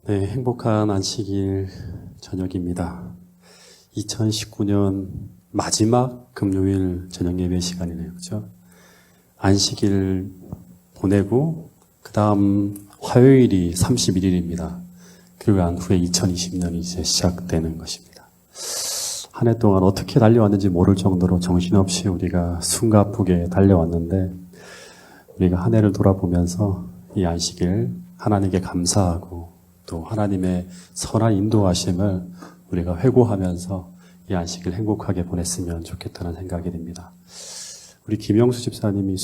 네, 행복한 안식일 저녁입니다. 2019년 마지막 금요일 저녁 예배 시간이네요. 그죠? 안식일 보내고, 그 다음 화요일이 31일입니다. 그리고 난 후에 2020년이 이제 시작되는 것입니다. 한 해 동안 어떻게 달려왔는지 모를 정도로 정신없이 우리가 숨가쁘게 달려왔는데, 우리가 한 해를 돌아보면서 이 안식일 하나님께 감사하고, 또 하나님의 선한 인도하심을 우리가 회고하면서 이 안식일 행복하게 보냈으면 좋겠다는 생각이 듭니다. 우리 김영수 집사님이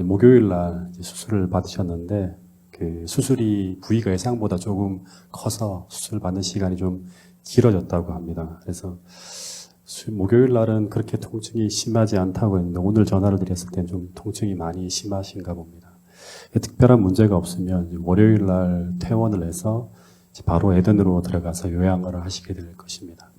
목요일날 수술을 받으셨는데, 그 수술이 부위가 예상보다 조금 커서 수술 받는 시간이 좀 길어졌다고 합니다. 그래서 목요일날은 그렇게 통증이 심하지 않다고 했는데, 오늘 전화를 드렸을 때는 좀 통증이 많이 심하신가 봅니다. 특별한 문제가 없으면 월요일날 퇴원을 해서 바로 에덴으로 들어가서 요양을 하시게 될 것입니다.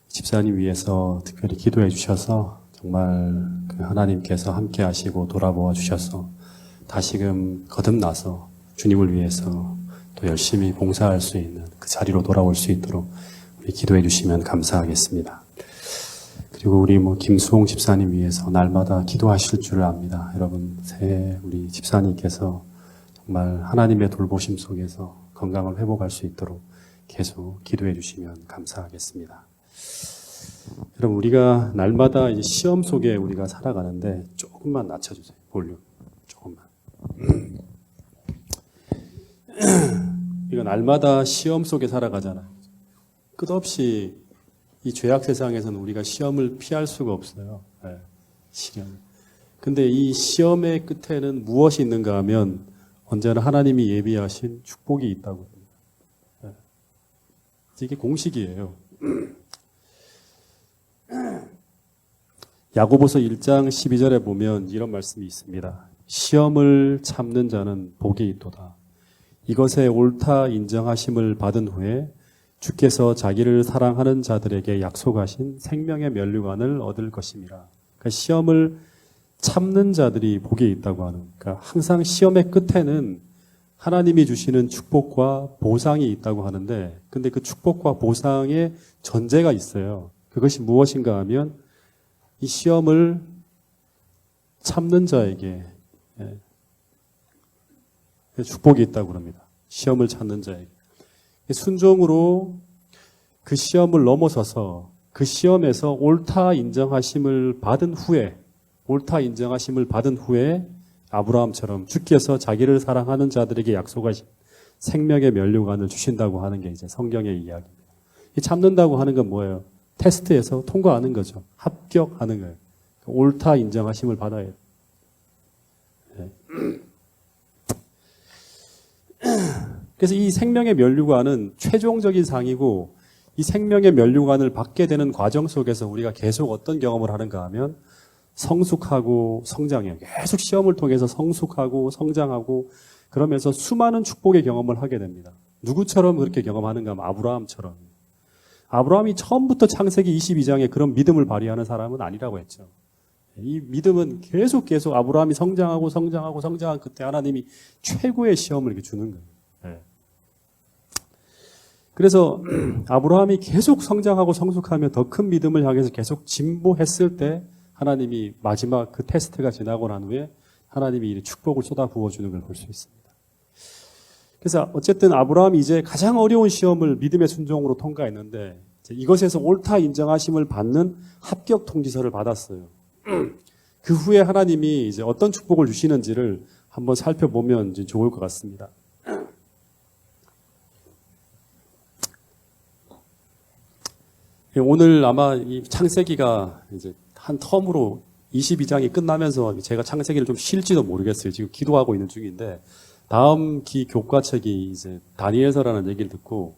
집사님 위해서 특별히 기도해 주셔서 정말 하나님께서 함께 하시고 돌아보아 주셔서 다시금 거듭나서 주님을 위해서 또 열심히 봉사할 수 있는 그 자리로 돌아올 수 있도록 우리 기도해 주시면 감사하겠습니다. 그리고 우리 김수홍 집사님 위해서 날마다 기도하실 줄 압니다. 여러분, 새해 우리 집사님께서 정말 하나님의 돌보심 속에서 건강을 회복할 수 있도록 계속 기도해 주시면 감사하겠습니다. 여러분, 우리가 날마다 이제 시험 속에 우리가 살아가는데 조금만 낮춰주세요. 볼륨 조금만. 우리가 날마다 시험 속에 살아가잖아요. 끝없이 이 죄악 세상에서는 우리가 시험을 피할 수가 없어요. 네, 시험. 근데 이 시험의 끝에는 무엇이 있는가 하면 언제나 하나님이 예비하신 축복이 있다고 합니다. 네. 이게 공식이에요. 야고보서 1장 12절에 보면 이런 말씀이 있습니다. 시험을 참는 자는 복이 있도다. 이것에 옳다 인정하심을 받은 후에 주께서 자기를 사랑하는 자들에게 약속하신 생명의 면류관을 얻을 것임이라. 그러니까 시험을 참는 자들이 복이 있다고 하는. 그러니까 항상 시험의 끝에는 하나님이 주시는 축복과 보상이 있다고 하는데, 근데 그 축복과 보상의 전제가 있어요. 그것이 무엇인가 하면 이 시험을 참는 자에게 축복이 있다고 합니다. 시험을 참는 자에게. 순종으로 그 시험을 넘어서서 그 시험에서 옳다 인정하심을 받은 후에 아브라함처럼 주께서 자기를 사랑하는 자들에게 약속하신 생명의 면류관을 주신다고 하는 게 이제 성경의 이야기입니다. 이 참는다고 하는 건 뭐예요? 테스트에서 통과하는 거죠. 합격하는 거예요. 옳다 인정하심을 받아야 해요. 네. 그래서 이 생명의 면류관은 최종적인 상이고, 이 생명의 면류관을 받게 되는 과정 속에서 우리가 계속 어떤 경험을 하는가 하면 성숙하고 성장해요. 계속 시험을 통해서 성숙하고 성장하고 그러면서 수많은 축복의 경험을 하게 됩니다. 누구처럼 그렇게 경험하는가 하면 아브라함처럼. 아브라함이 처음부터 창세기 22장에 그런 믿음을 발휘하는 사람은 아니라고 했죠. 이 믿음은 계속 아브라함이 성장하고 그때 하나님이 최고의 시험을 이렇게 주는 거예요. 네. 그래서 아브라함이 계속 성장하고 성숙하며 더 큰 믿음을 향해서 계속 진보했을 때 하나님이 마지막 그 테스트가 지나고 난 후에 하나님이 이 축복을 쏟아 부어주는 걸 볼 수 있습니다. 그래서 어쨌든 아브라함이 이제 가장 어려운 시험을 믿음의 순종으로 통과했는데, 이것에서 옳다 인정하심을 받는 합격 통지서를 받았어요. 그 후에 하나님이 이제 어떤 축복을 주시는지를 한번 살펴보면 이제 좋을 것 같습니다. 오늘 아마 이 창세기가 이제 한 텀으로 22장이 끝나면서 제가 창세기를 좀 쉴지도 모르겠어요. 지금 기도하고 있는 중인데, 다음 교과책이 이제 다니엘서라는 얘기를 듣고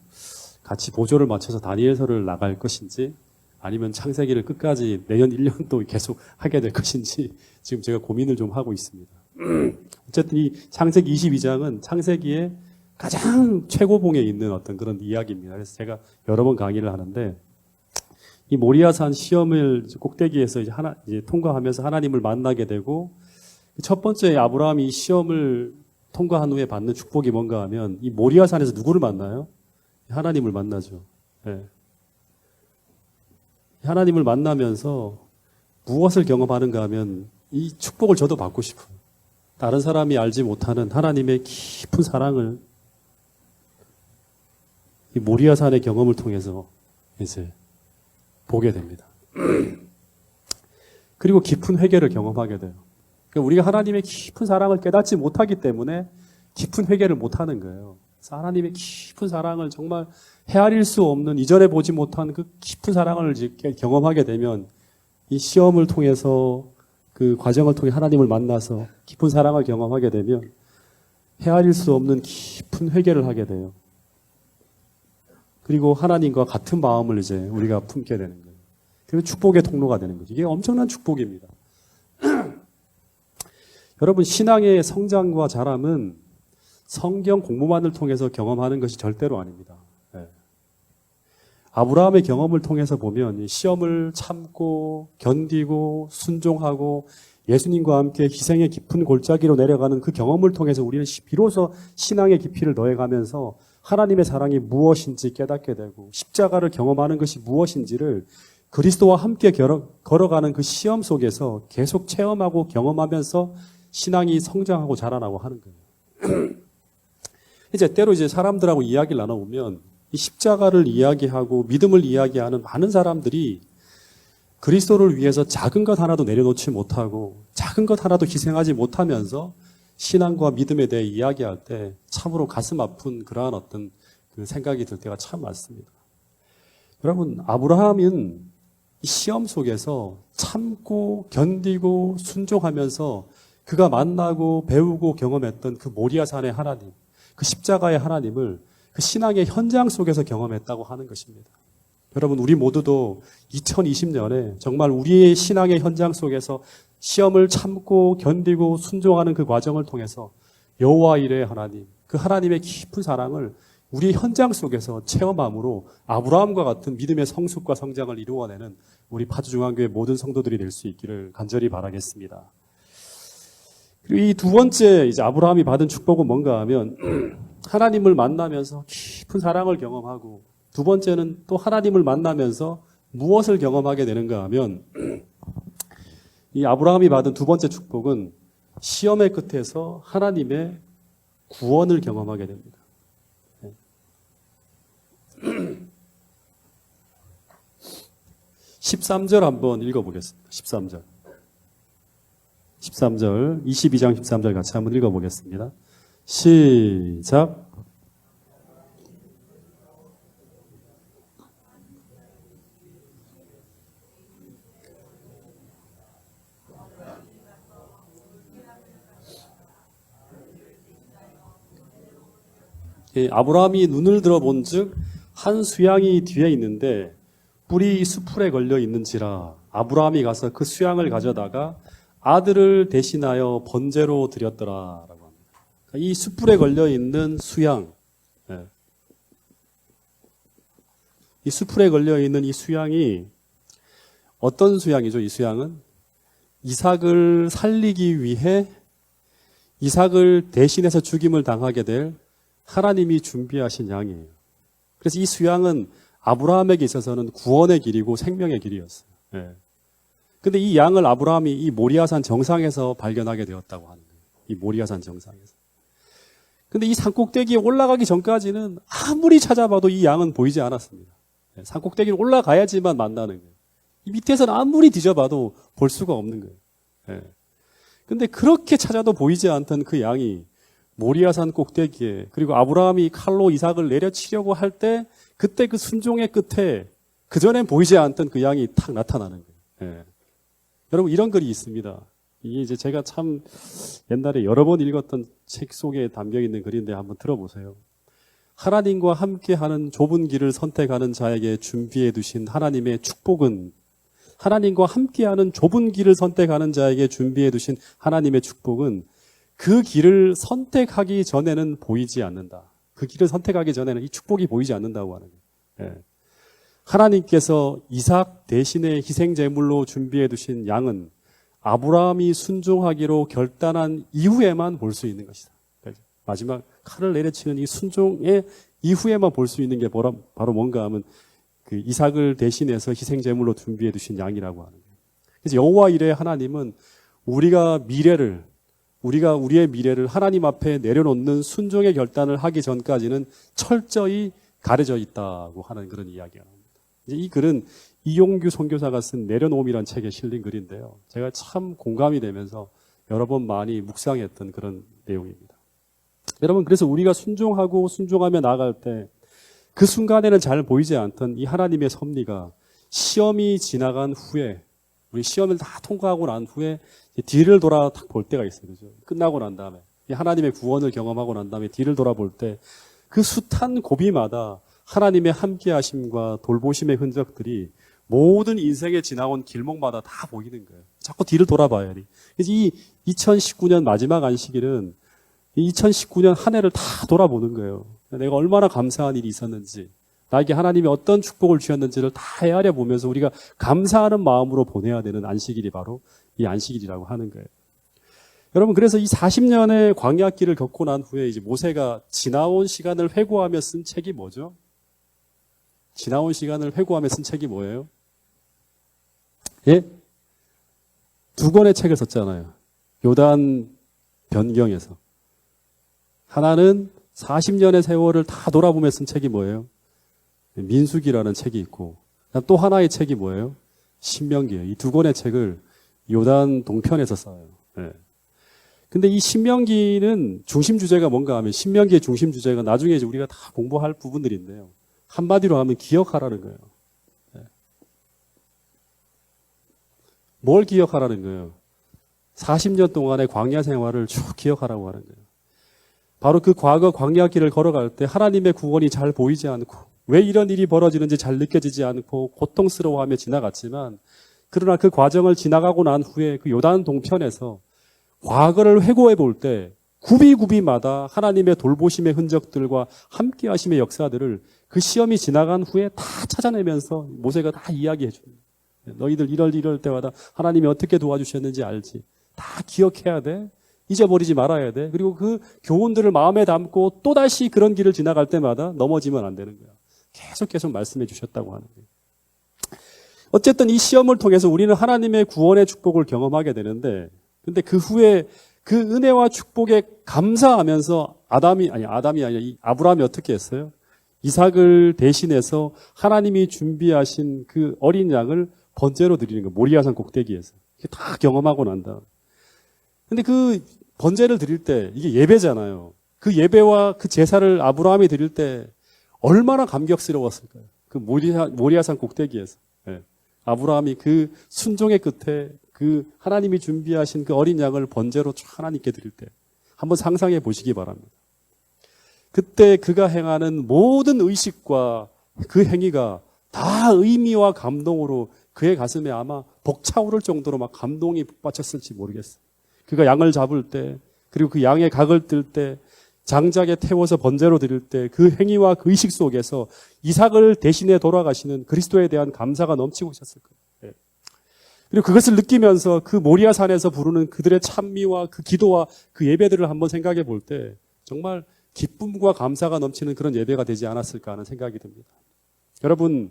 같이 보조를 맞춰서 다니엘서를 나갈 것인지, 아니면 창세기를 끝까지 내년 1년도 계속 하게 될 것인지 지금 제가 고민을 좀 하고 있습니다. 어쨌든 이 창세기 22장은 창세기의 가장 최고봉에 있는 어떤 그런 이야기입니다. 그래서 제가 여러 번 강의를 하는데, 이 모리아산 시험을 꼭대기에서 이제 통과하면서 하나님을 만나게 되고, 첫 번째 아브라함이 시험을 통과한 후에 받는 축복이 뭔가 하면 이 모리아산에서 누구를 만나요? 하나님을 만나죠. 예. 하나님을 만나면서 무엇을 경험하는가 하면 이 축복을 저도 받고 싶어요. 다른 사람이 알지 못하는 하나님의 깊은 사랑을 이 모리아산의 경험을 통해서 이제 보게 됩니다. 그리고 깊은 회개를 경험하게 돼요. 그러니까 우리가 하나님의 깊은 사랑을 깨닫지 못하기 때문에 깊은 회개를 못하는 거예요. 그래서 하나님의 깊은 사랑을 정말 헤아릴 수 없는, 이전에 보지 못한 그 깊은 사랑을 경험하게 되면 이 시험을 통해서, 그 과정을 통해 하나님을 만나서 깊은 사랑을 경험하게 되면 헤아릴 수 없는 깊은 회개를 하게 돼요. 그리고 하나님과 같은 마음을 이제 우리가 품게 되는 거예요. 그래서 축복의 통로가 되는 거죠. 이게 엄청난 축복입니다. 여러분, 신앙의 성장과 자람은 성경 공부만을 통해서 경험하는 것이 절대로 아닙니다. 네. 아브라함의 경험을 통해서 보면 시험을 참고 견디고 순종하고 예수님과 함께 희생의 깊은 골짜기로 내려가는 그 경험을 통해서 우리는 비로소 신앙의 깊이를 더해가면서 하나님의 사랑이 무엇인지 깨닫게 되고 십자가를 경험하는 것이 무엇인지를 그리스도와 함께 걸어가는 그 시험 속에서 계속 체험하고 경험하면서 신앙이 성장하고 자라나고 하는 거예요. 이제 때로 이제 사람들하고 이야기를 나눠보면 이 십자가를 이야기하고 믿음을 이야기하는 많은 사람들이 그리스도를 위해서 작은 것 하나도 내려놓지 못하고 작은 것 하나도 희생하지 못하면서 신앙과 믿음에 대해 이야기할 때 참으로 가슴 아픈 그러한 어떤 그 생각이 들 때가 참 많습니다. 여러분, 아브라함은 이 시험 속에서 참고 견디고 순종하면서 그가 만나고 배우고 경험했던 그 모리아산의 하나님, 그 십자가의 하나님을 그 신앙의 현장 속에서 경험했다고 하는 것입니다. 여러분, 우리 모두도 2020년에 정말 우리의 신앙의 현장 속에서 시험을 참고 견디고 순종하는 그 과정을 통해서 여호와 이레의 하나님, 그 하나님의 깊은 사랑을 우리 현장 속에서 체험함으로 아브라함과 같은 믿음의 성숙과 성장을 이루어내는 우리 파주중앙교회 모든 성도들이 될 수 있기를 간절히 바라겠습니다. 그리고 이 두 번째 이제 아브라함이 받은 축복은 뭔가 하면 하나님을 만나면서 깊은 사랑을 경험하고, 두 번째는 또 하나님을 만나면서 무엇을 경험하게 되는가 하면 이 아브라함이 받은 두 번째 축복은 시험의 끝에서 하나님의 구원을 경험하게 됩니다. 13절 한번 읽어보겠습니다. 13절. 22장 13절 같이 한번 읽어보겠습니다. 시작. 아브라함이 눈을 들어본 즉 한 수양이 뒤에 있는데 뿔이 수풀에 걸려 있는지라 아브라함이 가서 그 수양을 가져다가 아들을 대신하여 번제로 드렸더라라고 합니다. 이 수풀에 걸려 있는 수양, 이 수풀에 걸려 있는 이 수양이 어떤 수양이죠? 이 수양은 이삭을 살리기 위해 이삭을 대신해서 죽임을 당하게 될 하나님이 준비하신 양이에요. 그래서 이 수양은 아브라함에게 있어서는 구원의 길이고 생명의 길이었어요. 근데 이 양을 아브라함이 이 모리아산 정상에서 발견하게 되었다고 하는 거예요. 이 모리아산 정상에서. 근데 이 산꼭대기에 올라가기 전까지는 아무리 찾아봐도 이 양은 보이지 않았습니다. 산꼭대기를 올라가야지만 만나는 거예요. 이 밑에서는 아무리 뒤져봐도 볼 수가 없는 거예요. 근데 그렇게 찾아도 보이지 않던 그 양이 모리아산 꼭대기에, 그리고 아브라함이 칼로 이삭을 내려치려고 할 때 그때 그 순종의 끝에 그전엔 보이지 않던 그 양이 탁 나타나는 거예요. 여러분, 이런 글이 있습니다. 이게 이제 제가 참 옛날에 여러 번 읽었던 책 속에 담겨 있는 글인데 한번 들어보세요. 하나님과 함께하는 좁은 길을 선택하는 자에게 준비해 두신 하나님의 축복은, 하나님과 함께하는 좁은 길을 선택하는 자에게 준비해 두신 하나님의 축복은 그 길을 선택하기 전에는 보이지 않는다. 그 길을 선택하기 전에는 이 축복이 보이지 않는다고 하는 거예요. 하나님께서 이삭 대신에 희생제물로 준비해 두신 양은 아브라함이 순종하기로 결단한 이후에만 볼 수 있는 것이다. 마지막 칼을 내려치는 이 순종의 이후에만 볼 수 있는 게 바로 뭔가 하면 그 이삭을 대신해서 희생 제물로 준비해 두신 양이라고 하는 거예요. 그래서 여호와 이레 하나님은 우리의 미래를 하나님 앞에 내려놓는 순종의 결단을 하기 전까지는 철저히 가려져 있다고 하는 그런 이야기가 나옵니다. 이제 이 글은 이용규 선교사가 쓴 내려놓음이라는 책에 실린 글인데요. 제가 참 공감이 되면서 여러 번 많이 묵상했던 그런 내용입니다. 여러분, 그래서 우리가 순종하며 나아갈 때 그 순간에는 잘 보이지 않던 이 하나님의 섭리가 시험이 지나간 후에, 우리 시험을 다 통과하고 난 후에 뒤를 돌아 딱 볼 때가 있어요. 그죠? 끝나고 난 다음에 하나님의 구원을 경험하고 난 다음에 뒤를 돌아볼 때 그 숱한 고비마다 하나님의 함께하심과 돌보심의 흔적들이 모든 인생에 지나온 길목마다 다 보이는 거예요. 자꾸 뒤를 돌아봐야 돼. 그래서 이 2019년 마지막 안식일은 2019년 한 해를 다 돌아보는 거예요. 내가 얼마나 감사한 일이 있었는지, 나에게 하나님이 어떤 축복을 주셨는지를 다 헤아려 보면서 우리가 감사하는 마음으로 보내야 되는 안식일이 바로 이 안식일이라고 하는 거예요. 여러분, 그래서 이 40년의 광야길을 겪고 난 후에 이제 모세가 지나온 시간을 회고하며 쓴 책이 뭐죠? 지나온 시간을 회고하며 쓴 책이 뭐예요? 예? 두 권의 책을 썼잖아요. 요단 변경에서. 하나는 40년의 세월을 다 돌아보며 쓴 책이 뭐예요? 민수기라는 책이 있고, 또 하나의 책이 뭐예요? 신명기예요. 이 두 권의 책을 요단 동편에서 써요. 네. 근데 이 신명기는 중심 주제가 뭔가 하면, 신명기의 중심 주제가 나중에 이제 우리가 다 공부할 부분들인데요. 한마디로 하면 기억하라는 거예요. 네. 뭘 기억하라는 거예요? 40년 동안의 광야 생활을 쭉 기억하라고 하는 거예요. 바로 그 과거 광야길을 걸어갈 때 하나님의 구원이 잘 보이지 않고, 왜 이런 일이 벌어지는지 잘 느껴지지 않고 고통스러워하며 지나갔지만, 그러나 그 과정을 지나가고 난 후에 그 요단 동편에서 과거를 회고해 볼 때 구비구비마다 하나님의 돌보심의 흔적들과 함께 하심의 역사들을 그 시험이 지나간 후에 다 찾아내면서 모세가 다 이야기해 줍니다. 너희들 이럴 때마다 하나님이 어떻게 도와주셨는지 알지. 다 기억해야 돼. 잊어버리지 말아야 돼. 그리고 그 교훈들을 마음에 담고 또다시 그런 길을 지나갈 때마다 넘어지면 안 되는 거야. 계속 말씀해 주셨다고 하는 거예요. 어쨌든 이 시험을 통해서 우리는 하나님의 구원의 축복을 경험하게 되는데, 근데 그 후에 그 은혜와 축복에 감사하면서 아브라함이 어떻게 했어요? 이삭을 대신해서 하나님이 준비하신 그 어린 양을 번제로 드리는 거, 모리아산 꼭대기에서. 이게 다 경험하고 난다. 근데 그 번제를 드릴 때 이게 예배잖아요. 그 예배와 그 제사를 아브라함이 드릴 때 얼마나 감격스러웠을까요? 그 모리아산 꼭대기에서. 네. 아브라함이 그 순종의 끝에 그 하나님이 준비하신 그 어린 양을 번제로 하나님께 드릴 때 한번 상상해 보시기 바랍니다. 그때 그가 행하는 모든 의식과 그 행위가 다 의미와 감동으로 그의 가슴에 아마 벅차오를 정도로 막 감동이 북받쳤을지 모르겠어요. 그가 양을 잡을 때, 그리고 그 양의 각을 뜰 때, 장작에 태워서 번제로 드릴 때 그 행위와 그 의식 속에서 이삭을 대신해 돌아가시는 그리스도에 대한 감사가 넘치고 있었을 거예요. 네. 그리고 그것을 느끼면서 그 모리아산에서 부르는 그들의 찬미와 그 기도와 그 예배들을 한번 생각해 볼 때 정말 기쁨과 감사가 넘치는 그런 예배가 되지 않았을까 하는 생각이 듭니다. 여러분,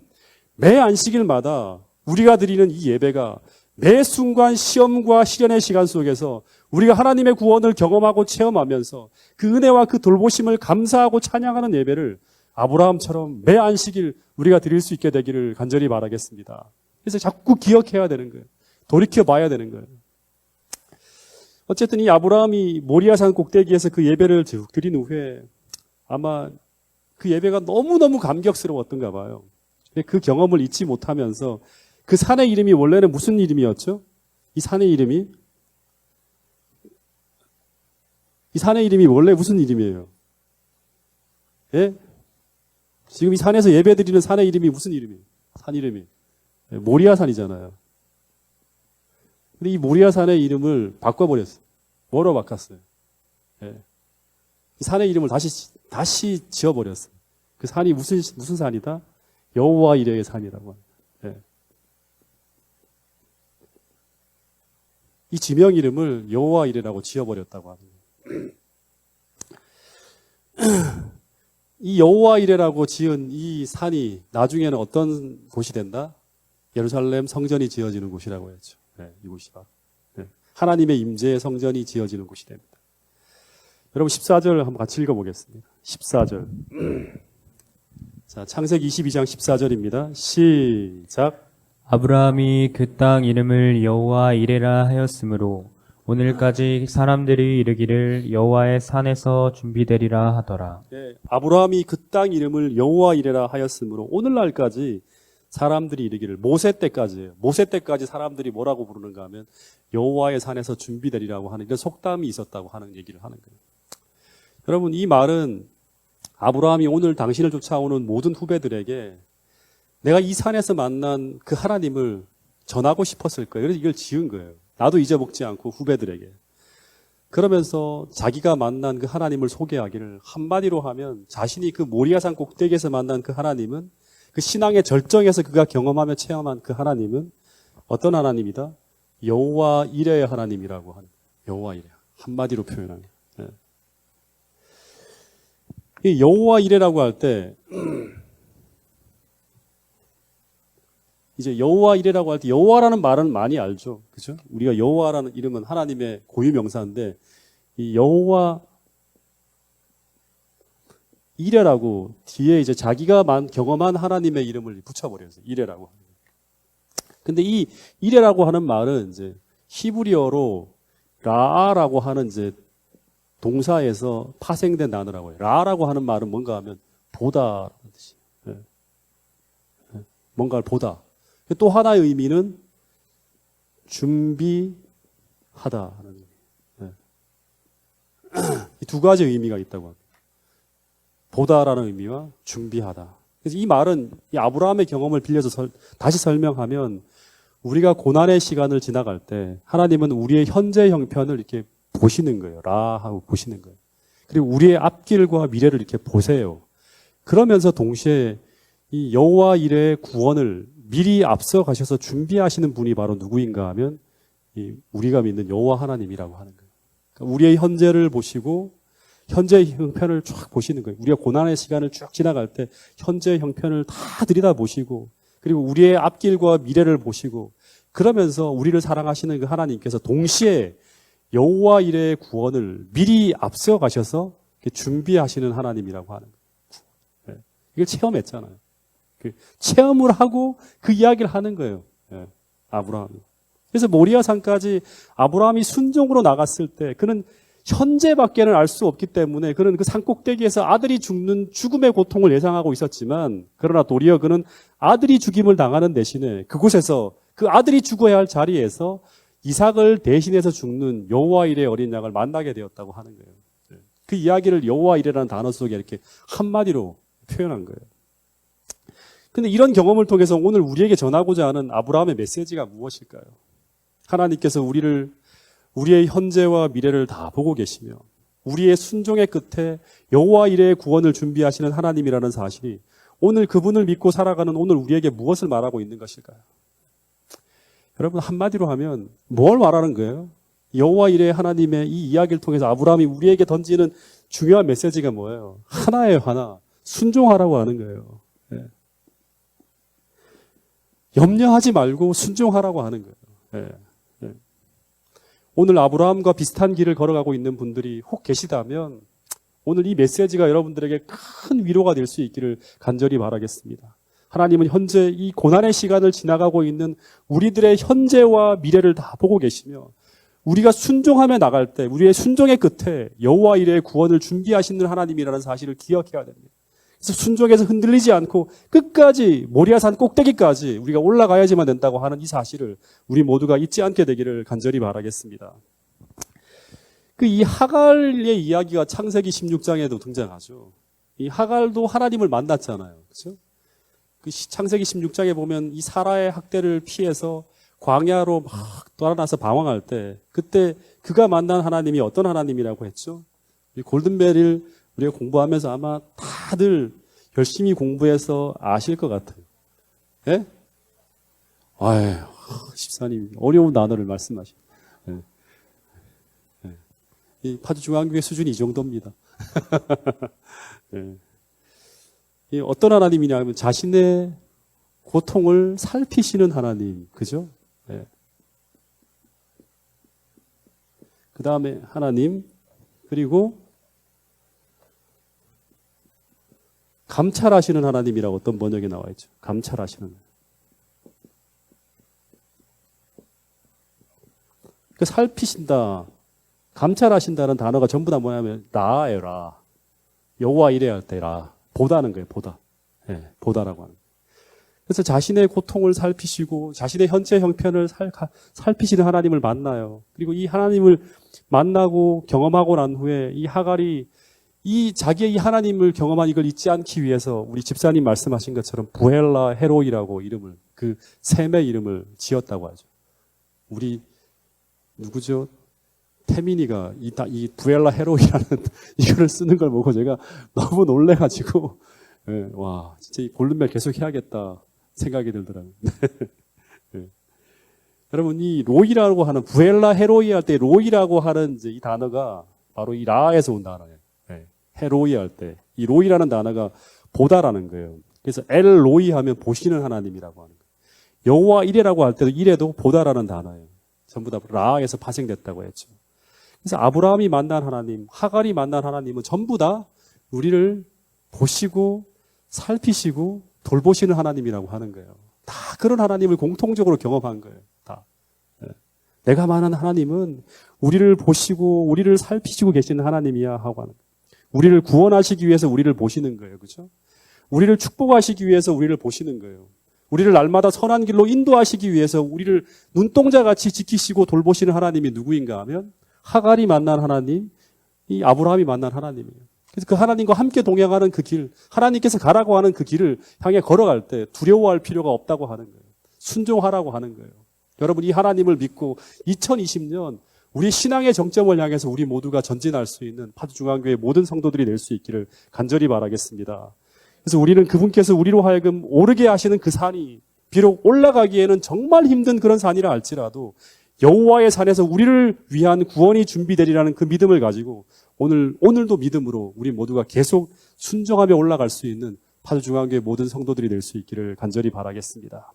매 안식일마다 우리가 드리는 이 예배가 매 순간 시험과 시련의 시간 속에서 우리가 하나님의 구원을 경험하고 체험하면서 그 은혜와 그 돌보심을 감사하고 찬양하는 예배를 아브라함처럼 매 안식일 우리가 드릴 수 있게 되기를 간절히 바라겠습니다. 그래서 자꾸 기억해야 되는 거예요. 돌이켜 봐야 되는 거예요. 어쨌든 이 아브라함이 모리아산 꼭대기에서 그 예배를 드린 후에 아마 그 예배가 너무너무 감격스러웠던가 봐요. 그 경험을 잊지 못하면서 그 산의 이름이 원래는 무슨 이름이었죠? 이 산의 이름이 원래 무슨 이름이에요? 예? 지금 이 산에서 예배드리는 산의 이름이 무슨 이름이에요? 산 이름이 모리아산이잖아요. 근데 이 모리아산의 이름을 바꿔버렸어요. 뭐로 바꿨어요? 예. 이 산의 이름을 다시 지어버렸어요. 그 산이 무슨 산이다? 여호와 이레의 산이라고 합니다. 예. 이 지명 이름을 여호와 이레라고 지어버렸다고 합니다. 이 여호와 이레라고 지은 이 산이 나중에는 어떤 곳이 된다? 예루살렘 성전이 지어지는 곳이라고 했죠. 네, 이곳이 바로. 네. 하나님의 임재의 성전이 지어지는 곳이 됩니다. 여러분 14절 한번 같이 읽어보겠습니다. 14절. 자, 창세기 22장 14절입니다. 시작. 아브라함이 그 땅 이름을 여호와 이레라 하였으므로 오늘까지 사람들이 이르기를 여호와의 산에서 준비되리라 하더라. 네, 아브라함이 그 땅 이름을 여호와 이레라 하였으므로 오늘날까지 사람들이 이르기를 모세 때까지 사람들이 뭐라고 부르는가 하면 여호와의 산에서 준비되리라고 하는 이런 속담이 있었다고 하는 얘기를 하는 거예요. 여러분 이 말은 아브라함이 오늘 당신을 쫓아오는 모든 후배들에게 내가 이 산에서 만난 그 하나님을 전하고 싶었을 거예요. 그래서 이걸 지은 거예요. 나도 잊어먹지 않고 후배들에게. 그러면서 자기가 만난 그 하나님을 소개하기를 한마디로 하면 자신이 그 모리아산 꼭대기에서 만난 그 하나님은 그 신앙의 절정에서 그가 경험하며 체험한 그 하나님은 어떤 하나님이다? 여호와 이레의 하나님이라고 하는 여호와 이레. 한마디로 표현하는 거예요. 이 여호와 이레라고 할 때 이제 여호와 이레라고 할 때 여호와라는 말은 많이 알죠. 그죠? 우리가 여호와라는 이름은 하나님의 고유 명사인데 이 여호와 이레라고 뒤에 이제 자기가 경험한 하나님의 이름을 붙여버려요. 이레라고. 근데 이 이레라고 하는 말은 이제 히브리어로 라아라고 하는 이제 동사에서 파생된 단어라고 해요. 라라고 하는 말은 뭔가 하면 보다라는 뜻이에요. 뭔가를 보다. 또 하나의 의미는 준비하다라는 의미. 이 두 가지 의미가 있다고 합니다. 보다라는 의미와 준비하다. 그래서 이 말은 이 아브라함의 경험을 빌려서 다시 설명하면 우리가 고난의 시간을 지나갈 때 하나님은 우리의 현재 형편을 이렇게 보시는 거예요. 라 하고 보시는 거예요. 그리고 우리의 앞길과 미래를 이렇게 보세요. 그러면서 동시에 이 여호와 이레의 구원을 미리 앞서 가셔서 준비하시는 분이 바로 누구인가 하면 이 우리가 믿는 여호와 하나님이라고 하는 거예요. 그러니까 우리의 현재를 보시고 현재 형편을 쫙 보시는 거예요. 우리가 고난의 시간을 쭉 지나갈 때 현재 형편을 다 들여다보시고 그리고 우리의 앞길과 미래를 보시고 그러면서 우리를 사랑하시는 그 하나님께서 동시에 여호와 이레의 구원을 미리 앞서 가셔서 준비하시는 하나님이라고 하는 거예요. 이걸 체험했잖아요. 체험을 하고 그 이야기를 하는 거예요. 아브라함이. 그래서 모리아산까지 아브라함이 순종으로 나갔을 때 그는 현재밖에는 알 수 없기 때문에 그는 그 산 꼭대기에서 아들이 죽는 죽음의 고통을 예상하고 있었지만 그러나 도리어 그는 아들이 죽임을 당하는 대신에 그곳에서 그 아들이 죽어야 할 자리에서 이삭을 대신해서 죽는 여호와 이레의 어린 양을 만나게 되었다고 하는 거예요. 그 이야기를 여호와 이레라는 단어 속에 이렇게 한마디로 표현한 거예요. 근데 이런 경험을 통해서 오늘 우리에게 전하고자 하는 아브라함의 메시지가 무엇일까요? 하나님께서 우리의 현재와 미래를 다 보고 계시며 우리의 순종의 끝에 여호와 이레의 구원을 준비하시는 하나님이라는 사실이 오늘 그분을 믿고 살아가는 오늘 우리에게 무엇을 말하고 있는 것일까요? 여러분 한마디로 하면 뭘 말하는 거예요? 여호와 이레의 하나님의 이 이야기를 통해서 아브라함이 우리에게 던지는 중요한 메시지가 뭐예요? 하나예요, 하나. 순종하라고 하는 거예요. 염려하지 말고 순종하라고 하는 거예요. 오늘 아브라함과 비슷한 길을 걸어가고 있는 분들이 혹 계시다면 오늘 이 메시지가 여러분들에게 큰 위로가 될 수 있기를 간절히 바라겠습니다. 하나님은 현재 이 고난의 시간을 지나가고 있는 우리들의 현재와 미래를 다 보고 계시며 우리가 순종하며 나갈 때 우리의 순종의 끝에 여호와 이레의 구원을 준비하시는 하나님이라는 사실을 기억해야 됩니다. 그래서 순종에서 흔들리지 않고 끝까지 모리아산 꼭대기까지 우리가 올라가야지만 된다고 하는 이 사실을 우리 모두가 잊지 않게 되기를 간절히 바라겠습니다. 이 하갈의 이야기가 창세기 16장에도 등장하죠. 이 하갈도 하나님을 만났잖아요. 그렇죠? 그 창세기 16장에 보면 이 사라의 학대를 피해서 광야로 막 떠나서 방황할 때 그때 그가 만난 하나님이 어떤 하나님이라고 했죠? 이 골든벨을 우리가 공부하면서 아마 다들 열심히 공부해서 아실 것 같아요. 예? 아유, 집사님 어려운 단어를 말씀하시네. 이 파주중앙교회 수준이 이 정도입니다. 예. 이 어떤 하나님이냐 하면 자신의 고통을 살피시는 하나님, 그죠? 예. 그 다음에 하나님, 그리고 감찰하시는 하나님이라고 어떤 번역에 나와 있죠. 감찰하시는. 그 살피신다, 감찰하신다는 단어가 전부 다 뭐냐면 라에라, 여호와 이레 할 때라, 보다는 거예요. 보다. 예, 보다라고 하는. 그래서 자신의 고통을 살피시고 자신의 현재 형편을 살피시는 하나님을 만나요. 그리고 이 하나님을 만나고 경험하고 난 후에 이 하갈이 이 자기의 이 하나님을 경험한 이걸 잊지 않기 위해서 우리 집사님 말씀하신 것처럼 부엘라 헤로이라고 이름을, 그 샘의 이름을 지었다고 하죠. 우리 누구죠? 태민이가 이 부엘라 헤로이라는 이거를 쓰는 걸 보고 제가 너무 놀래가지고, 예, 와, 진짜 이 볼륨멜 계속 해야겠다 생각이 들더라고요. 예. 여러분, 이 로이라고 하는, 부엘라 헤로이 할 때 로이라고 하는 이제 이 단어가 바로 이 라에서 온 단어예요. 예. 헤로이 할 때. 이 로이라는 단어가 보다라는 거예요. 그래서 엘 로이 하면 보시는 하나님이라고 하는 거예요. 여호와 이레라고 할 때도 이레도 보다라는 단어예요. 전부 다 라에서 파생됐다고 했죠. 그래서 아브라함이 만난 하나님, 하갈이 만난 하나님은 전부 다 우리를 보시고 살피시고 돌보시는 하나님이라고 하는 거예요. 다 그런 하나님을 공통적으로 경험한 거예요. 다. 내가 만난 하나님은 우리를 보시고 우리를 살피시고 계시는 하나님이야 하고 하는 거예요. 우리를 구원하시기 위해서 우리를 보시는 거예요. 그렇죠? 우리를 축복하시기 위해서 우리를 보시는 거예요. 우리를 날마다 선한 길로 인도하시기 위해서 우리를 눈동자같이 지키시고 돌보시는 하나님이 누구인가 하면 하갈이 만난 하나님, 이 아브라함이 만난 하나님이에요. 그래서 그 하나님과 함께 동행하는 그 길, 하나님께서 가라고 하는 그 길을 향해 걸어갈 때 두려워할 필요가 없다고 하는 거예요. 순종하라고 하는 거예요. 여러분, 이 하나님을 믿고 2020년 우리 신앙의 정점을 향해서 우리 모두가 전진할 수 있는 파주중앙교회 모든 성도들이 될 수 있기를 간절히 바라겠습니다. 그래서 우리는 그분께서 우리로 하여금 오르게 하시는 그 산이 비록 올라가기에는 정말 힘든 그런 산이라 할지라도 여호와의 산에서 우리를 위한 구원이 준비되리라는 그 믿음을 가지고 오늘도 믿음으로 우리 모두가 계속 순종하며 올라갈 수 있는 파주중앙교회 모든 성도들이 될 수 있기를 간절히 바라겠습니다.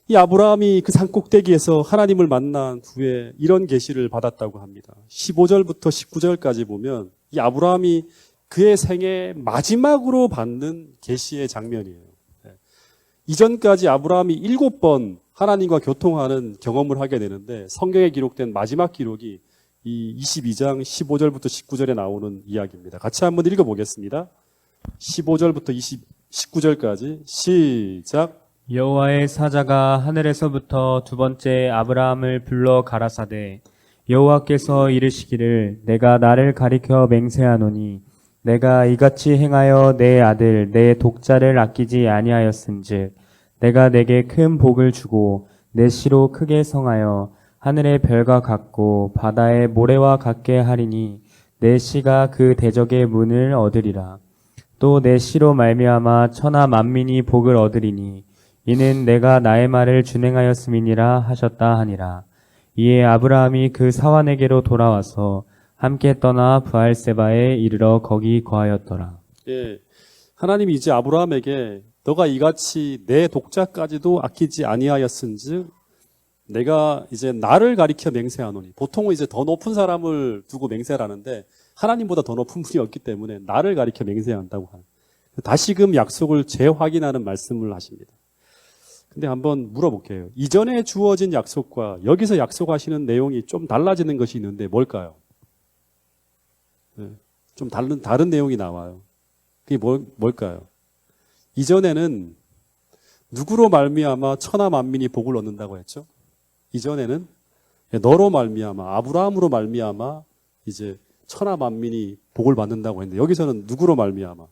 이 아브라함이 그 산꼭대기에서 하나님을 만난 후에 이런 계시를 받았다고 합니다. 15절부터 19절까지 보면 이 아브라함이 그의 생애 마지막으로 받는 계시의 장면이에요. 이전까지 아브라함이 7번 하나님과 교통하는 경험을 하게 되는데 성경에 기록된 마지막 기록이 이 22장 15절부터 19절에 나오는 이야기입니다. 같이 한번 읽어보겠습니다. 15절부터 19절까지 시작. 여호와의 사자가 하늘에서부터 두 번째 아브라함을 불러 가라사대 여호와께서 이르시기를 내가 나를 가리켜 맹세하노니 내가 이같이 행하여 내 아들 내 독자를 아끼지 아니하였은즉 내가 내게 큰 복을 주고 내 씨로 크게 성하여 하늘의 별과 같고 바다의 모래와 같게 하리니 내 씨가 그 대적의 문을 얻으리라. 또 내 씨로 말미암아 천하 만민이 복을 얻으리니 이는 내가 나의 말을 준행하였음이니라 하셨다 하니라. 이에 아브라함이 그 사환에게로 돌아와서 함께 떠나 브알세바에 이르러 거기 거하였더라. 예, 하나님이 이제 아브라함에게 너가 이같이 내 독자까지도 아끼지 아니하였은즉 내가 이제 나를 가리켜 맹세하노니. 보통은 이제 더 높은 사람을 두고 맹세를 하는데 하나님보다 더 높은 분이 없기 때문에 나를 가리켜 맹세한다고 하는. 다시금 약속을 재확인하는 말씀을 하십니다. 근데 한번 물어볼게요. 이전에 주어진 약속과 여기서 약속하시는 내용이 좀 달라지는 것이 있는데 뭘까요? 네, 좀 다른 내용이 나와요. 그게 뭘까요? 이전에는 누구로 말미암아 천하 만민이 복을 얻는다고 했죠? 이전에는 너로 말미암아 아브라함으로 말미암아 이제 천하 만민이 복을 받는다고 했는데 여기서는 누구로 말미암아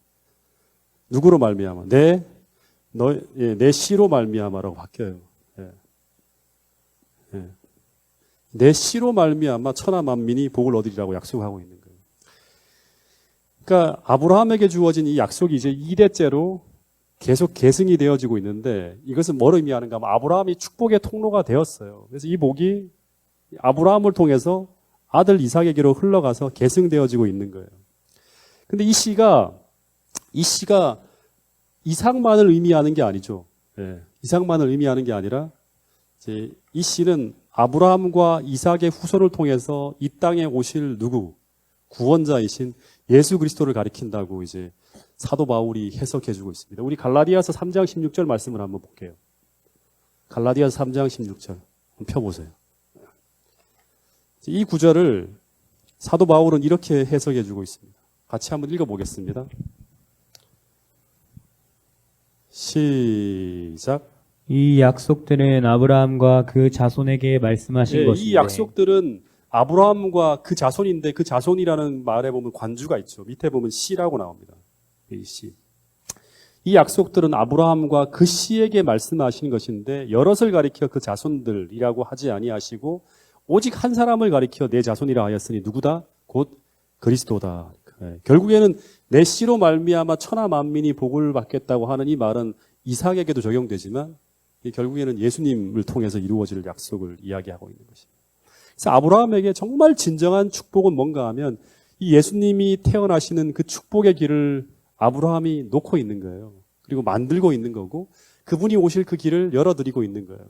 내 씨로 말미암아라고 바뀌어요. 예. 예. 내 씨로 말미암아 천하 만민이 복을 얻으리라고 약속하고 있는 거예요. 그러니까 아브라함에게 주어진 이 약속이 이제 2대째로 계속 계승이 되어지고 있는데 이것은 뭘 의미하는가 하면 아브라함이 축복의 통로가 되었어요. 그래서 이 복이 아브라함을 통해서 아들 이삭에게로 흘러가서 계승되어지고 있는 거예요. 근데 이 씨가 이삭만을 의미하는 게 아니죠. 예, 이삭만을 의미하는 게 아니라 이제 이 씨는 아브라함과 이삭의 후손을 통해서 이 땅에 오실 누구? 구원자이신 예수 그리스도를 가리킨다고 이제 사도 바울이 해석해 주고 있습니다. 우리 갈라디아서 3장 16절 말씀을 한번 볼게요. 갈라디아서 3장 16절 한번 펴보세요. 이 구절을 사도 바울은 이렇게 해석해 주고 있습니다. 같이 한번 읽어보겠습니다. 시작. 이 약속들은 아브라함과 그 자손에게 말씀하신 것인데 이 약속들은 아브라함과 그 자손인데 그 자손이라는 말에 보면 관주가 있죠. 밑에 보면 씨라고 나옵니다. 이 씨. 이 약속들은 아브라함과 그 씨에게 말씀하신 것인데 여럿을 가리켜 그 자손들이라고 하지 아니하시고 오직 한 사람을 가리켜 내 자손이라 하였으니 누구다? 곧 그리스도다. 결국에는 내 씨로 말미암아 천하 만민이 복을 받겠다고 하는 이 말은 이삭에게도 적용되지만 결국에는 예수님을 통해서 이루어질 약속을 이야기하고 있는 것입니다. 그래서 아브라함에게 정말 진정한 축복은 뭔가 하면 이 예수님이 태어나시는 그 축복의 길을 아브라함이 놓고 있는 거예요. 그리고 만들고 있는 거고 그분이 오실 그 길을 열어드리고 있는 거예요.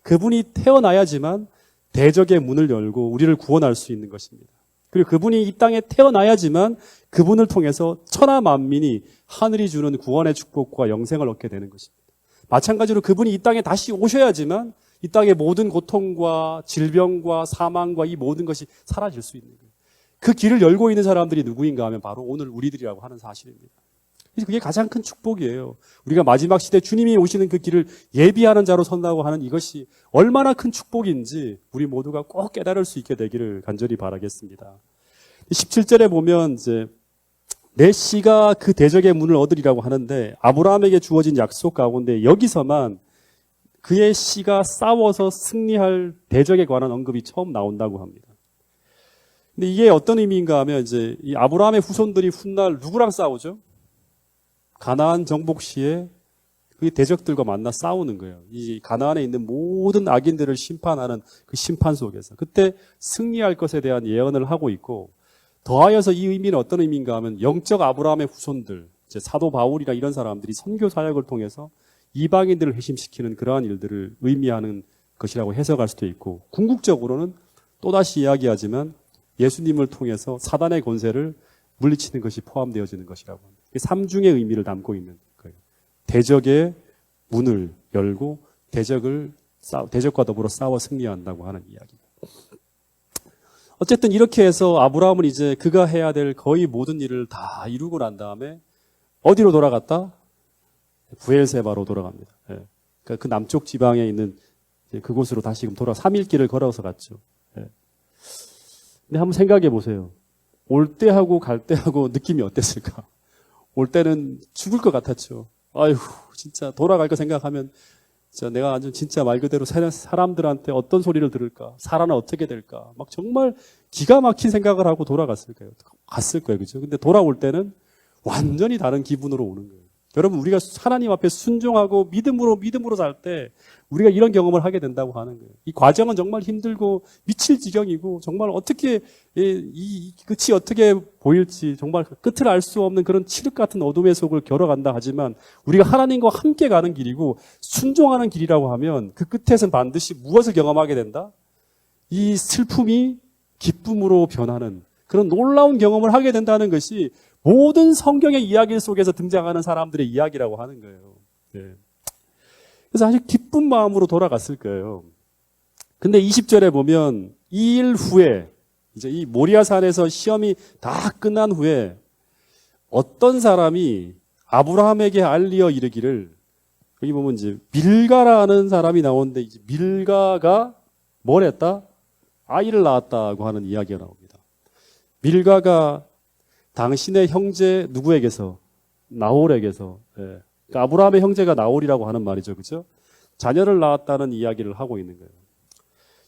그분이 태어나야지만 대적의 문을 열고 우리를 구원할 수 있는 것입니다. 그리고 그분이 이 땅에 태어나야지만 그분을 통해서 천하 만민이 하늘이 주는 구원의 축복과 영생을 얻게 되는 것입니다. 마찬가지로 그분이 이 땅에 다시 오셔야지만 이 땅의 모든 고통과 질병과 사망과 이 모든 것이 사라질 수 있는 거예요. 그 길을 열고 있는 사람들이 누구인가 하면 바로 오늘 우리들이라고 하는 사실입니다. 그게 가장 큰 축복이에요. 우리가 마지막 시대 주님이 오시는 그 길을 예비하는 자로 선다고 하는 이것이 얼마나 큰 축복인지 우리 모두가 꼭 깨달을 수 있게 되기를 간절히 바라겠습니다. 17절에 보면 이제 내 씨가 그 대적의 문을 얻으리라고 하는데 아브라함에게 주어진 약속 가운데 여기서만 그의 씨가 싸워서 승리할 대적에 관한 언급이 처음 나온다고 합니다. 근데 이게 어떤 의미인가 하면 이제 이 아브라함의 후손들이 훗날 누구랑 싸우죠? 가나안 정복 시에 그 대적들과 만나 싸우는 거예요. 이 가나안에 있는 모든 악인들을 심판하는 그 심판 속에서 그때 승리할 것에 대한 예언을 하고 있고 더하여서 이 의미는 어떤 의미인가 하면 영적 아브라함의 후손들, 이제 사도 바울이나 이런 사람들이 선교 사역을 통해서 이방인들을 회심시키는 그러한 일들을 의미하는 것이라고 해석할 수도 있고 궁극적으로는 또다시 이야기하지만 예수님을 통해서 사단의 권세를 물리치는 것이 포함되어지는 것이라고 합니다. 삼중의 의미를 담고 있는 거예요. 대적의 문을 열고 대적과 더불어 싸워 승리한다고 하는 이야기입니다. 어쨌든 이렇게 해서 아브라함은 이제 그가 해야 될 거의 모든 일을 다 이루고 난 다음에 어디로 돌아갔다? 부엘세바로 돌아갑니다. 그러니까 그 남쪽 지방에 있는 그곳으로 다시금 3일 길을 걸어서 갔죠. 근데 한번 생각해 보세요. 올 때하고 갈 때하고 느낌이 어땠을까? 올 때는 죽을 것 같았죠. 아유, 진짜 돌아갈 거 생각하면 진짜 내가 아주 진짜 말 그대로 사람들한테 어떤 소리를 들을까? 살아는 어떻게 될까? 막 정말 기가 막힌 생각을 하고 돌아갔을 거예요. 갔을 거예요. 그죠? 근데 돌아올 때는 완전히 다른 기분으로 오는 거예요. 여러분, 우리가 하나님 앞에 순종하고 믿음으로 살 때 우리가 이런 경험을 하게 된다고 하는 거예요. 이 과정은 정말 힘들고 미칠 지경이고 정말 어떻게 이 끝이 어떻게 보일지 정말 끝을 알 수 없는 그런 칠흑 같은 어둠의 속을 겨뤄간다 하지만 우리가 하나님과 함께 가는 길이고 순종하는 길이라고 하면 그 끝에서는 반드시 무엇을 경험하게 된다? 이 슬픔이 기쁨으로 변하는 그런 놀라운 경험을 하게 된다는 것이 모든 성경의 이야기 속에서 등장하는 사람들의 이야기라고 하는 거예요. 네. 그래서 아주 기쁜 마음으로 돌아갔을 거예요. 근데 20절에 보면 이 일 후에 이제 이 모리아산에서 시험이 다 끝난 후에 어떤 사람이 아브라함에게 알리어 이르기를 여기 보면 이제 밀가라는 사람이 나오는데 이제 밀가가 뭘 했다? 아이를 낳았다고 하는 이야기가 나옵니다. 밀가가 당신의 형제 누구에게서? 나홀에게서. 그러니까 아브라함의 형제가 나홀이라고 하는 말이죠. 그죠? 자녀를 낳았다는 이야기를 하고 있는 거예요.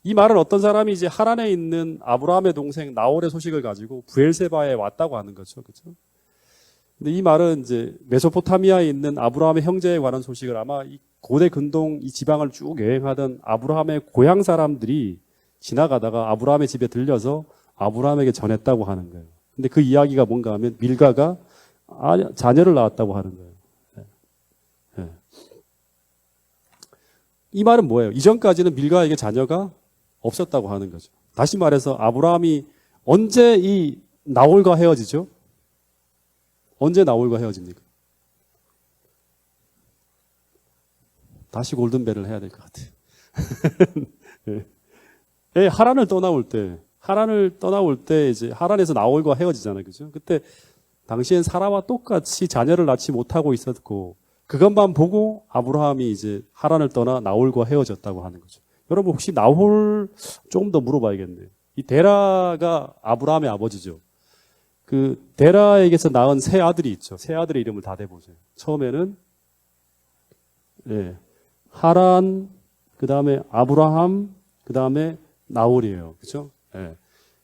이 말은 어떤 사람이 이제 하란에 있는 아브라함의 동생 나홀의 소식을 가지고 부엘세바에 왔다고 하는 거죠. 그죠? 근데 이 말은 이제 메소포타미아에 있는 아브라함의 형제에 관한 소식을 아마 이 고대 근동 이 지방을 쭉 여행하던 아브라함의 고향 사람들이 지나가다가 아브라함의 집에 들려서 아브라함에게 전했다고 하는 거예요. 근데 그 이야기가 뭔가 하면 밀가가 자녀를 낳았다고 하는 거예요. 예. 이 말은 뭐예요? 이전까지는 밀가에게 자녀가 없었다고 하는 거죠. 다시 말해서 아브라함이 언제 이 나홀과 헤어지죠? 언제 나홀과 헤어집니까? 다시 골든벨을 해야 될 것 같아요. 예, 하란을 떠나올 때 이제 하란에서 나홀과 헤어지잖아요. 그죠? 그때 당시엔 사라와 똑같이 자녀를 낳지 못하고 있었고 그것만 보고 아브라함이 이제 하란을 떠나 나홀과 헤어졌다고 하는 거죠. 여러분 혹시 나홀 조금 더 물어봐야겠네요. 이 데라가 아브라함의 아버지죠. 그 데라에게서 낳은 세 아들이 있죠. 세 아들의 이름을 다 대보세요. 처음에는 하란, 그 다음에 아브라함, 그 다음에 나홀이에요. 그렇죠?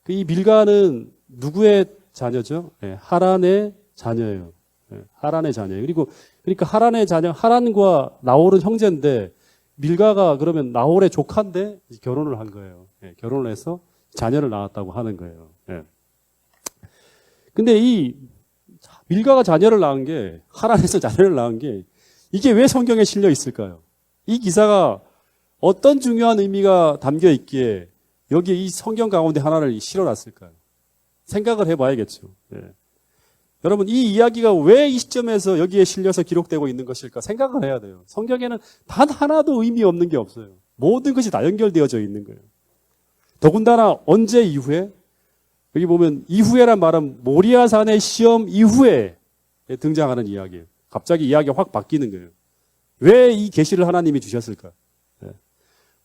이 밀가는 누구의 자녀죠? 하란의 자녀예요. 하란의 자녀예요. 그러니까 하란의 자녀, 하란과 나홀은 형제인데 밀가가 그러면 나홀의 조카인데 결혼을 한 거예요. 결혼을 해서 자녀를 낳았다고 하는 거예요. 근데 이 밀가가 자녀를 낳은 게 하란에서 자녀를 낳은 게 이게 왜 성경에 실려 있을까요? 이 기사가 어떤 중요한 의미가 담겨 있기에 여기에 이 성경 가운데 하나를 실어놨을까요? 생각을 해봐야겠죠. 여러분 이 이야기가 왜 이 시점에서 여기에 실려서 기록되고 있는 것일까 생각을 해야 돼요. 성경에는 단 하나도 의미 없는 게 없어요. 모든 것이 다 연결되어져 있는 거예요. 더군다나 언제 이후에? 여기 보면 이후에란 말은 모리아산의 시험 이후에 등장하는 이야기예요. 갑자기 이야기가 확 바뀌는 거예요. 왜 이 계시를 하나님이 주셨을까?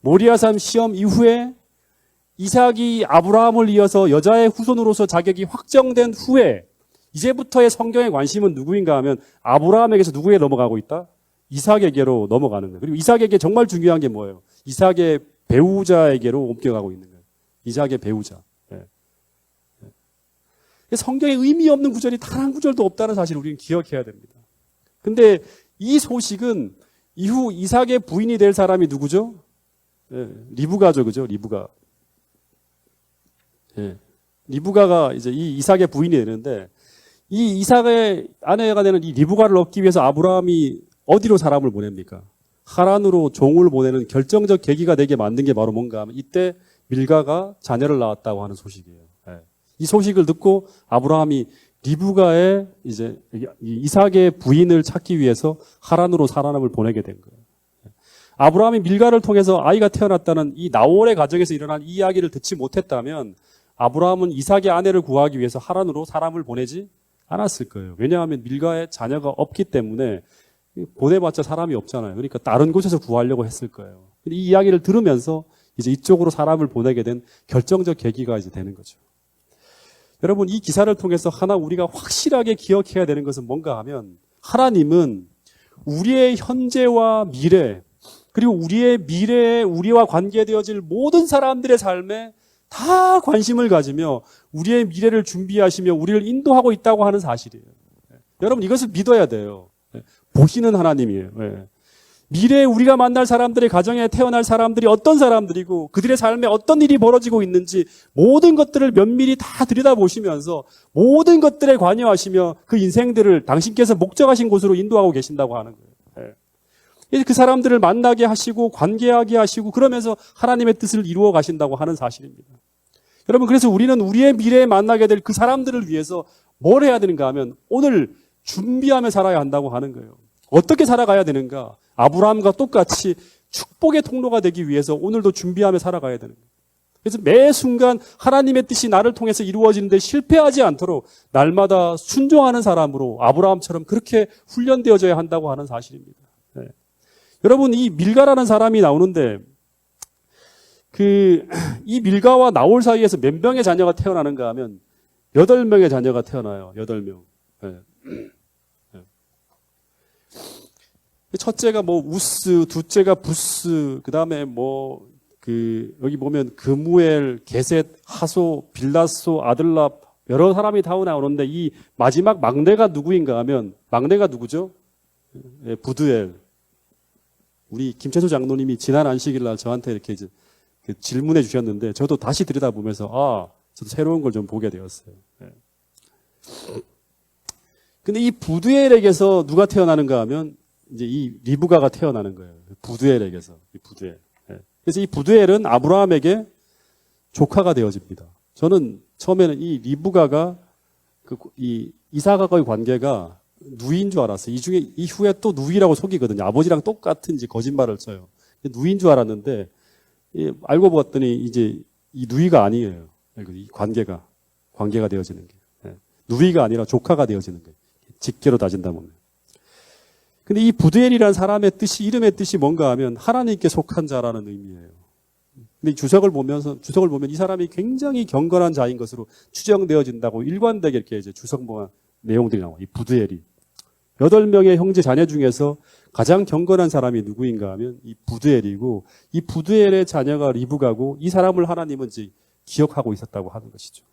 모리아산 시험 이후에 이삭이 아브라함을 이어서 여자의 후손으로서 자격이 확정된 후에 이제부터의 성경의 관심은 누구인가 하면 아브라함에게서 누구에 넘어가고 있다? 이삭에게로 넘어가는 거예요. 그리고 이삭에게 정말 중요한 게 뭐예요? 이삭의 배우자에게로 옮겨가고 있는 거예요. 이삭의 배우자. 성경에 의미 없는 구절이 단 한 구절도 없다는 사실을 우리는 기억해야 됩니다. 근데 이 소식은 이후 이삭의 부인이 될 사람이 누구죠? 리브가죠, 그죠? 리브가. 리브가가 이제 이 이삭의 부인이 되는데 이 이삭의 아내가 되는 이 리브가를 얻기 위해서 아브라함이 어디로 사람을 보냅니까? 하란으로 종을 보내는 결정적 계기가 되게 만든 게 바로 뭔가 하면 이때 밀가가 자녀를 낳았다고 하는 소식이에요. 이 소식을 듣고 아브라함이 리브가의 이제 이삭의 부인을 찾기 위해서 하란으로 사람을 보내게 된 거예요. 아브라함이 밀가를 통해서 아이가 태어났다는 이 나홀의 가정에서 일어난 이 이야기를 듣지 못했다면 아브라함은 이삭의 아내를 구하기 위해서 하란으로 사람을 보내지 않았을 거예요. 왜냐하면 밀가의 자녀가 없기 때문에 보내봤자 사람이 없잖아요. 그러니까 다른 곳에서 구하려고 했을 거예요. 이 이야기를 들으면서 이제 이쪽으로 사람을 보내게 된 결정적 계기가 이제 되는 거죠. 여러분 이 기사를 통해서 하나 우리가 확실하게 기억해야 되는 것은 뭔가 하면 하나님은 우리의 현재와 미래 그리고 우리의 미래에 우리와 관계되어질 모든 사람들의 삶에 다 관심을 가지며 우리의 미래를 준비하시며 우리를 인도하고 있다고 하는 사실이에요. 여러분 이것을 믿어야 돼요. 보시는 하나님이에요. 미래에 우리가 만날 사람들의 가정에 태어날 사람들이 어떤 사람들이고 그들의 삶에 어떤 일이 벌어지고 있는지 모든 것들을 면밀히 다 들여다보시면서 모든 것들에 관여하시며 그 인생들을 당신께서 목적하신 곳으로 인도하고 계신다고 하는 거예요. 그 사람들을 만나게 하시고 관계하게 하시고 그러면서 하나님의 뜻을 이루어 가신다고 하는 사실입니다. 여러분 그래서 우리는 우리의 미래에 만나게 될 그 사람들을 위해서 뭘 해야 되는가 하면 오늘 준비하며 살아야 한다고 하는 거예요. 어떻게 살아가야 되는가? 아브라함과 똑같이 축복의 통로가 되기 위해서 오늘도 준비하며 살아가야 되는 거예요. 그래서 매 순간 하나님의 뜻이 나를 통해서 이루어지는데 실패하지 않도록 날마다 순종하는 사람으로 아브라함처럼 그렇게 훈련되어져야 한다고 하는 사실입니다. 여러분 이 밀가라는 사람이 나오는데 이 밀가와 나홀 사이에서 몇 명의 자녀가 태어나는가 하면 8명의 자녀가 태어나요. 8명. 첫째가 우스, 둘째가 부스, 그 다음에 여기 보면 그무엘, 게셋, 하소, 빌라소, 아들랍, 여러 사람이 다 나오는데 이 마지막 막내가 누구인가 하면, 막내가 누구죠? 부드엘. 우리 김채수 장로님이 지난 안식일 날 저한테 이렇게 질문해 주셨는데, 저도 다시 들여다보면서, 저도 새로운 걸 좀 보게 되었어요. 예. 근데 이 부두엘에게서 누가 태어나는가 하면 이제 이 리브가가 태어나는 거예요. 부두엘에게서. 이 부두엘. 예. 그래서 이 부두엘은 아브라함에게 조카가 되어집니다. 저는 처음에는 이 리브가가 이 이삭과의 관계가 누이인 줄 알았어요. 이 후에 또 누이라고 속이거든요. 아버지랑 똑같은 이제 거짓말을 쳐요. 누이인 줄 알았는데 알고 봤더니 이제 이 누이가 아니에요. 이 관계가 되어지는 게. 예. 누이가 아니라 조카가 되어지는 거예요. 직계로 따진다면. 근데 이 부두엘이라는 사람의 뜻이, 이름의 뜻이 뭔가 하면 하나님께 속한 자라는 의미예요. 근데 주석을 보면 이 사람이 굉장히 경건한 자인 것으로 추정되어진다고 일관되게 이렇게 이제 주석모한 내용들이 나와요. 이 부두엘이. 8명의 형제 자녀 중에서 가장 경건한 사람이 누구인가 하면 이 부두엘이고, 이 부두엘의 자녀가 리브가고, 이 사람을 하나님은 이제 기억하고 있었다고 하는 것이죠.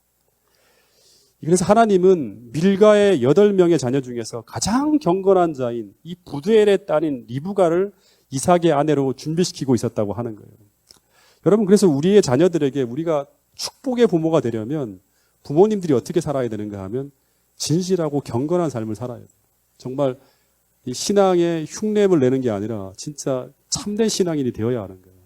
그래서 하나님은 밀가의 8명의 자녀 중에서 가장 경건한 자인 이 부두엘의 딸인 리브가를 이삭의 아내로 준비시키고 있었다고 하는 거예요. 여러분, 그래서 우리의 자녀들에게 우리가 축복의 부모가 되려면 부모님들이 어떻게 살아야 되는가 하면 진실하고 경건한 삶을 살아야 돼요. 정말 이 신앙의 흉내를 내는 게 아니라 진짜 참된 신앙인이 되어야 하는 거예요.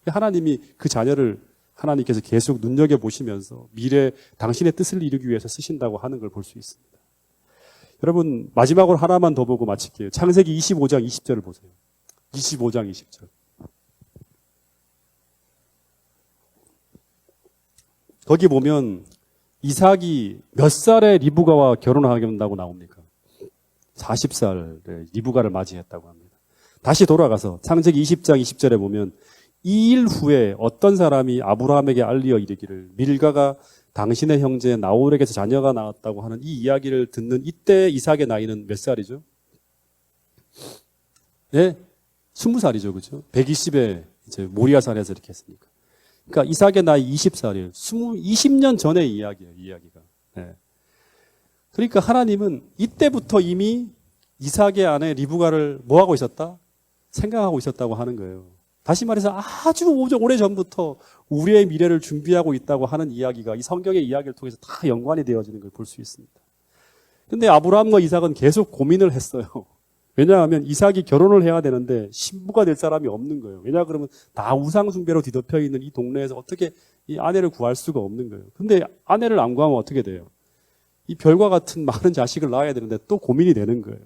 하나님이 그 자녀를 하나님께서 계속 눈여겨보시면서 미래 당신의 뜻을 이루기 위해서 쓰신다고 하는 걸 볼 수 있습니다. 여러분, 마지막으로 하나만 더 보고 마칠게요. 창세기 25장 20절을 보세요. 25장 20절. 거기 보면 이삭이 몇 살에 리브가와 결혼하겠다고 나옵니까? 40살에 리브가를 맞이했다고 합니다. 다시 돌아가서 창세기 20장 20절에 보면 2일 후에 어떤 사람이 아브라함에게 알리어 이르기를 밀가가 당신의 형제 나홀에게서 자녀가 나왔다고 하는 이 이야기를 듣는 이때 이삭의 나이는 몇 살이죠? 네, 20살이죠. 그죠? 120에 이제 모리아산에서 이렇게 했으니까. 그러니까 이삭의 나이 20살이에요. 20년 전의 이야기예요, 이야기가. 네. 그러니까 하나님은 이때부터 이미 이삭의 아내 리브가를 뭐하고 있었다? 생각하고 있었다고 하는 거예요. 다시 말해서 아주 오래 전부터 우리의 미래를 준비하고 있다고 하는 이야기가 이 성경의 이야기를 통해서 다 연관이 되어지는 걸 볼 수 있습니다. 근데 아브라함과 이삭은 계속 고민을 했어요. 왜냐하면 이삭이 결혼을 해야 되는데 신부가 될 사람이 없는 거예요. 왜냐 그러면 다 우상숭배로 뒤덮여 있는 이 동네에서 어떻게 이 아내를 구할 수가 없는 거예요. 근데 아내를 안 구하면 어떻게 돼요? 이 별과 같은 많은 자식을 낳아야 되는데 또 고민이 되는 거예요.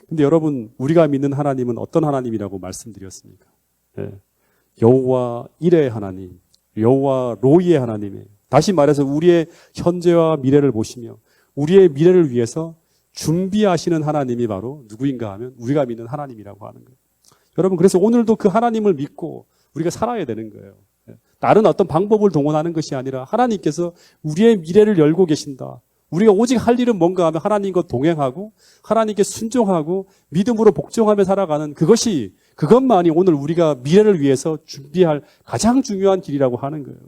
근데 여러분, 우리가 믿는 하나님은 어떤 하나님이라고 말씀드렸습니까? 예. 여호와 일의 하나님, 여호와 로이의 하나님이에요. 다시 말해서 우리의 현재와 미래를 보시며 우리의 미래를 위해서 준비하시는 하나님이 바로 누구인가 하면 우리가 믿는 하나님이라고 하는 거예요. 여러분, 그래서 오늘도 그 하나님을 믿고 우리가 살아야 되는 거예요. 다른 어떤 방법을 동원하는 것이 아니라 하나님께서 우리의 미래를 열고 계신다. 우리가 오직 할 일은 뭔가 하면 하나님과 동행하고 하나님께 순종하고 믿음으로 복종하며 살아가는 그것만이 오늘 우리가 미래를 위해서 준비할 가장 중요한 길이라고 하는 거예요.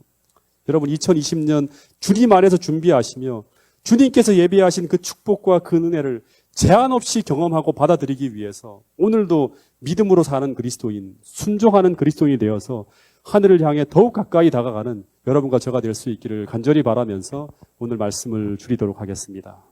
여러분, 2020년 주님 안에서 준비하시며 주님께서 예비하신 그 축복과 그 은혜를 제한 없이 경험하고 받아들이기 위해서 오늘도 믿음으로 사는 그리스도인, 순종하는 그리스도인이 되어서 하늘을 향해 더욱 가까이 다가가는 여러분과 저가 될 수 있기를 간절히 바라면서 오늘 말씀을 줄이도록 하겠습니다.